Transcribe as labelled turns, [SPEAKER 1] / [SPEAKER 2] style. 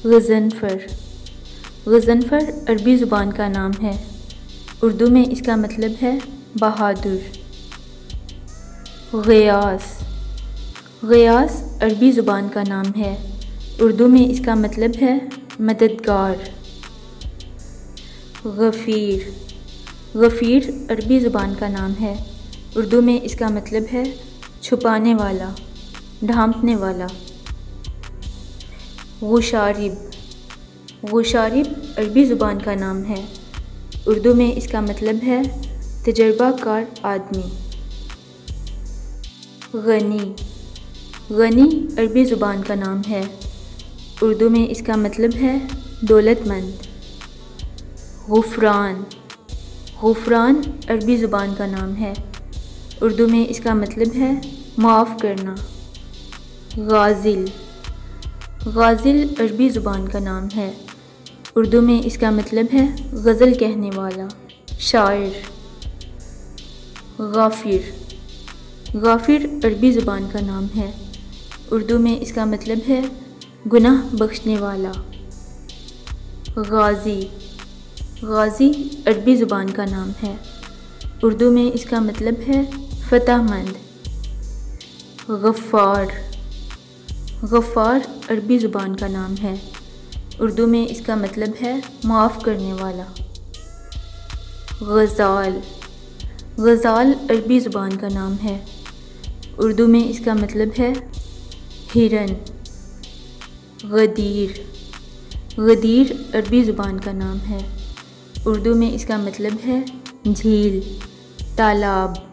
[SPEAKER 1] غضنفر. غضنفر عربی زبان کا نام ہے. اردو میں اس کا مطلب ہے بہادر. غیاث. غیاث عربی زبان کا نام ہے. اردو میں اس کا مطلب ہے مددگار. غفیر. غفیر عربی زبان کا نام ہے. اردو میں اس کا مطلب ہے چھپانے والا، ڈھانپنے والا. غشارب. غشارب عربی زبان کا نام ہے. اردو میں اس کا مطلب ہے تجربہ کار آدمی. غنی. غنی عربی زبان کا نام ہے. اردو میں اس کا مطلب ہے دولت مند. غفران. غفران عربی زبان کا نام ہے. اردو میں اس کا مطلب ہے معاف کرنا. غازل. غازل عربی زبان کا نام ہے. اردو میں اس کا مطلب ہے غزل کہنے والا، شاعر. غافر. غافر عربی زبان کا نام ہے. اردو میں اس کا مطلب ہے گناہ بخشنے والا. غازی. غازی عربی زبان کا نام ہے. اردو میں اس کا مطلب ہے فتح مند. غفار. غفار عربی زبان کا نام ہے. اردو میں اس کا مطلب ہے معاف کرنے والا. غزال. غزال عربی زبان کا نام ہے. اردو میں اس کا مطلب ہے ہرن. غدیر. غدیر عربی زبان کا نام ہے. اردو میں اس کا مطلب ہے جھیل، تالاب.